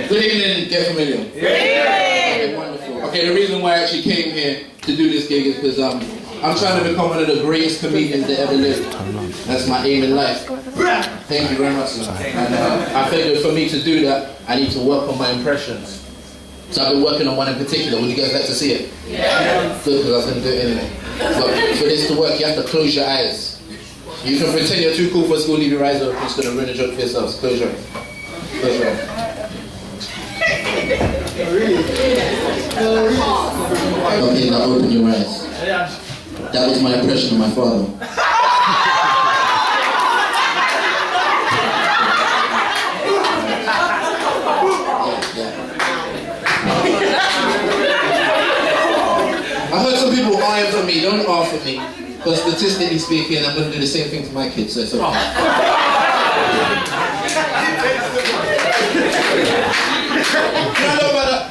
Good evening, Get Familiar. Okay, wonderful. Okay, the reason why I actually came here to do this gig is because I'm trying to become one of the greatest comedians that ever lived. That's my aim in life. Thank you very much, sir. And I figured for me to do that, I need to work on my impressions. So I've been working on one in particular. Would you guys like to see it? Yeah. Good, because I was going to do it anyway. But for this to work, you have to close your eyes. You can pretend you're too cool for school, leave your eyes open, it's going to ruin the joke for yourselves. Close your eyes. Close your eyes. Okay, now open your eyes. That was my impression of my father. I heard some people eyeing for me, don't laugh at me. But statistically speaking, I'm going to do the same thing to my kids, so it's okay.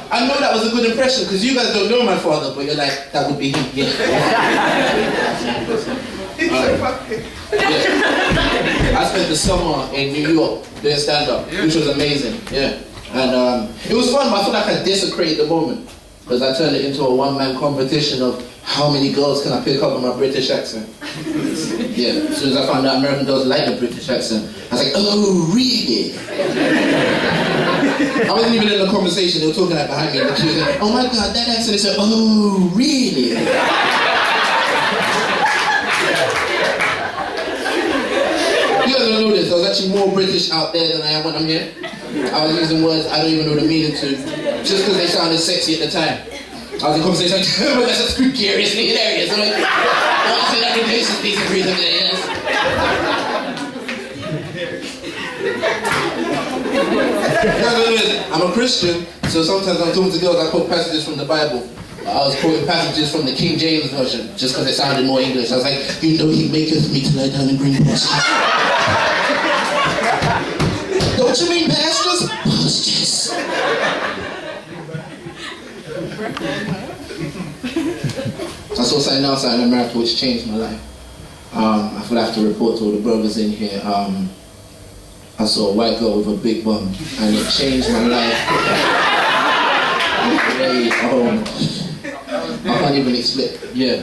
I know that was a good impression, because you guys don't know my father, but you're like, that would be him, yeah. I spent the summer in New York doing stand-up, which was amazing, yeah. And it was fun, but I feel like I desecrated the moment. Because I turned it into a one-man competition of how many girls can I pick up with my British accent. Yeah, as soon as I found out American girls like the British accent, I was like, oh, really? I wasn't even in the conversation, they were talking like behind me, and she was like, oh my God, that accent is so, oh, really? You guys don't know this, I was actually more British out there than I am when I'm here. I was using words I don't even know the meaning to, just because they sounded sexy at the time. I was in conversation like, oh, that's just curiously hilarious. I'm like, oh, I think that replaces these and breathe yes. I'm a Christian, so sometimes I'm talking to girls, I quote passages from the Bible. I was quoting passages from the King James Version, just because it sounded more English. I was like, you know he maketh me to lie down in green pastures. Don't you mean pastures? Pastures. I saw something else out in America which changed my life. I feel I have to report to all the brothers in here. I saw a white girl with a big bum, and it changed my life. I can't even explain. Yeah.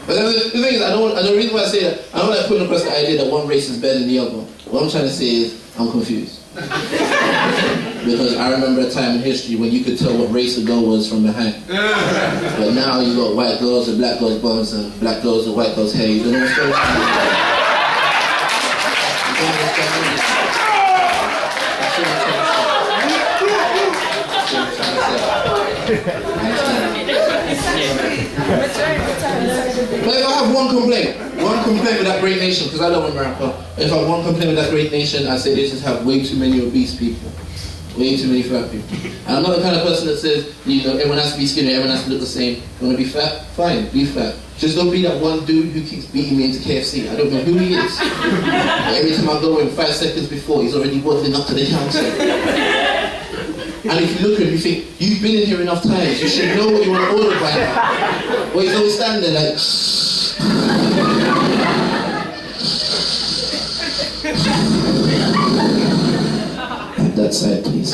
But the thing is, the reason why I say that, I don't like putting across the idea that one race is better than the other. What I'm trying to say is, I'm confused. Because I remember a time in history when you could tell what race a girl was from behind. But now you got white girls with black girls' bums and black girls with white girls' hair. You don't know what's going on. But if I have one complaint with that great nation, because I love America, if I have one complaint with that great nation, I say they just have way too many obese people. Way too many fat people. And I'm not the kind of person that says, you know, everyone has to be skinny, everyone has to look the same. You want to be fat? Fine, be fat. Just don't be that one dude who keeps beating me into KFC. I don't know who he is. Every time I go in 5 seconds before, he's already waddling up to the counter. And if you look at him, you think, you've been in here enough times, you should know what you want to order by now. Well, he's always standing there like... that side, please.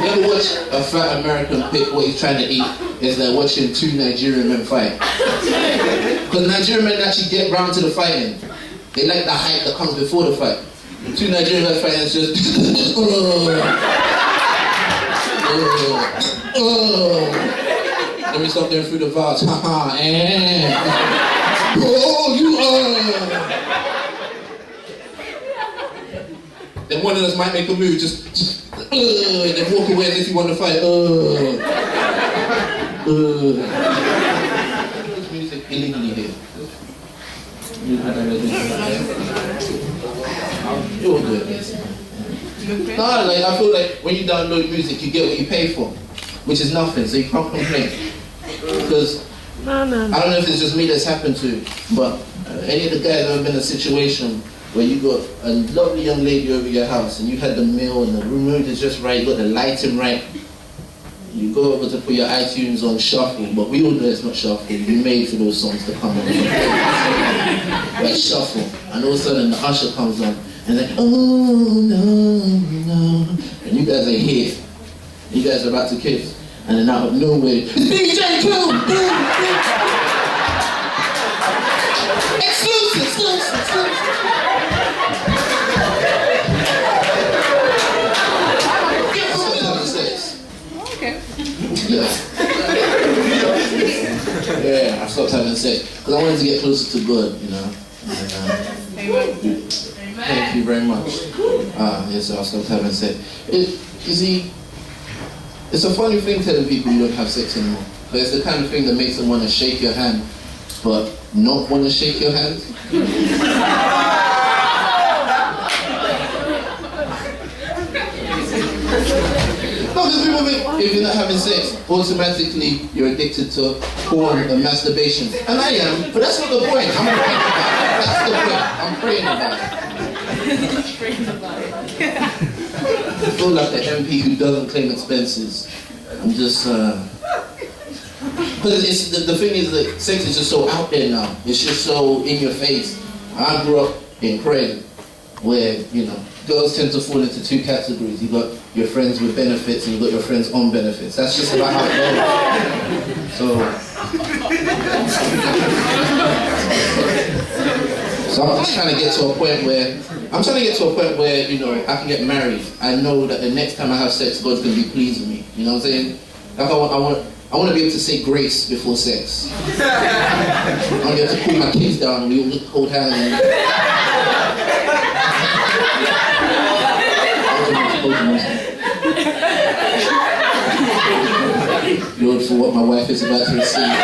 You ever watch a fat American pick what he's trying to eat? It's like watching 2 Nigerian men fight. Because Nigerian men actually get round to the fighting. They like the hype that comes before the fight. 2 Nigerian men fighting is just... Let me stop going through the bars. Haha, Then one of us might make a move, just then walk away as if you want to fight. This music illegally here. You're good. No, like I feel like when you download music, you get what you pay for, which is nothing, so you can't complain. Because I don't know if it's just me that's happened to, but any of the guys that have been in a situation where you got a lovely young lady over your house and you had the meal and the mood is just right, you got the lighting right. You go over to put your iTunes on shuffle, but we all know it's not shuffle. You made for those songs to come on. Like shuffle, and all of a sudden the usher comes on, and like, oh no, and you guys are here. You guys are about to kiss, and then out of nowhere, DJ Boom, exclusive. Okay. Yeah, I stopped having sex because I wanted to get closer to God, you know. Amen. Thank you very much. Yes, so I stopped having sex. You see, it's a funny thing telling people you don't have sex anymore. But it's the kind of thing that makes them want to shake your hand, but not want to shake your hand. No, because people think if you're not having sex, automatically you're addicted to porn and masturbation. And I am, but that's not the point. I'm praying about it. That's the point. I'm praying about it. I feel like the MP who doesn't claim expenses. I'm just, because the thing is that sex is just so out there now. It's just so in your face. I grew up in Craig, where, you know, girls tend to fall into two categories. You got your friends with benefits and you got your friends on benefits. That's just about how it goes. So I'm just trying to get to a point where, you know, I can get married. I know that the next time I have sex, God's gonna be pleased with me. You know what I'm saying? Like I want to be able to say grace before sex. I want to be able to pull my kids down and we all hold hands. Lord, for what my wife is about to receive.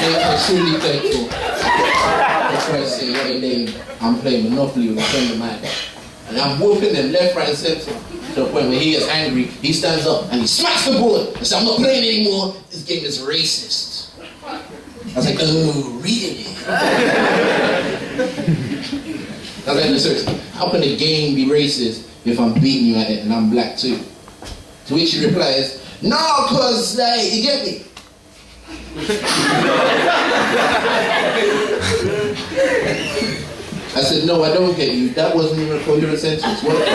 I'm truly thankful. That's why I say, every day I'm playing Monopoly with a friend of mine. And I'm whooping them left, right, and center. To the point where he gets angry, he stands up and he smacks the board and says, I'm not playing anymore, this game is racist. I was like, oh, really? I was like, no, seriously, how can a game be racist if I'm beating you at it and I'm black too? To which he replies, no, cause like, you get me? I said, no, I don't get you. That wasn't even a coherent sentence. What?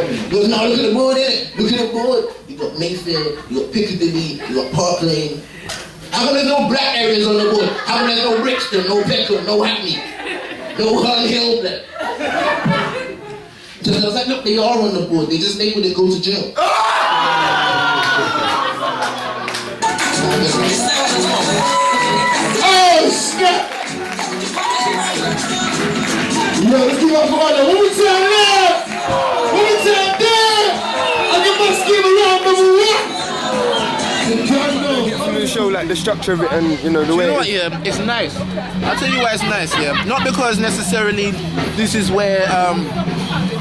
He goes, no, look at the board, innit? Look at the board. You got Mayfield, you got Piccadilly, you got Park Lane. How come there's no black areas on the board? How come there's no Brixton, no Peckham, no Hackney, no Hull Hill? So I was like, look, they are on the board. They just labeled it go to jail. Oh, snap! Yo, let's give up for all the Wu-Tang love! Wu-Tang there! I can must give around From the show, like the structure of it and, you know, the way. You know what, yeah, it's nice. I'll tell you why it's nice, yeah. Not because necessarily this is where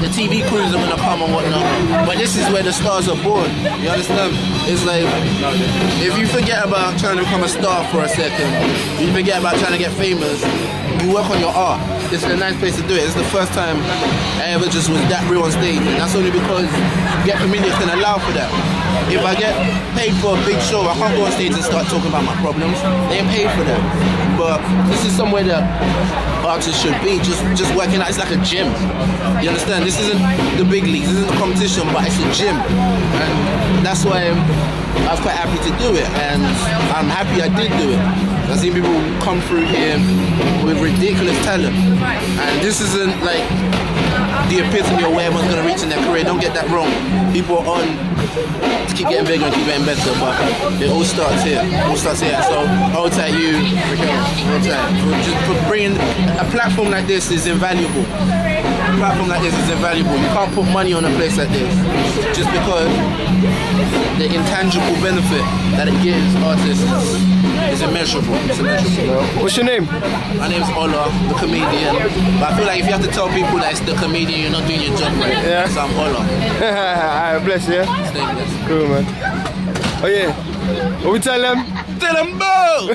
the TV crews are gonna come and whatnot, but this is where the stars are born. You understand? It's like, if you forget about trying to become a star for a second, you forget about trying to get famous, you work on your art. This is a nice place to do it. It's the first time I ever just was that real on stage, and that's only because Get Familiar can allow for that. If I get paid for a big show, I can't go on stage and start talking about my problems. They ain't paid for that. But this is somewhere that artists should be, just working out. It's like a gym. You understand? This isn't the big leagues, this isn't a competition, but it's a gym. And that's why I was quite happy to do it, and I'm happy I did do it. I've seen people come through here with ridiculous talent, and this isn't like the epitome of where everyone's going to reach in their career. Don't get that wrong. People are on to keep getting bigger and keep getting better, but it all starts here. So hold tight, you, hold tight. Just for bringing a platform like this is invaluable. A platform like this is invaluable. You can't put money on a place like this just because the intangible benefit that it gives artists is immeasurable. It's immeasurable. What's your name? My name's Ola, the comedian. But I feel like if you have to tell people that it's the comedian, you're not doing your job right. Yeah. So I'm Ola. Alright, bless you. Stay blessed. Cool, man. Oh yeah. What we tell them? Tell them, boo!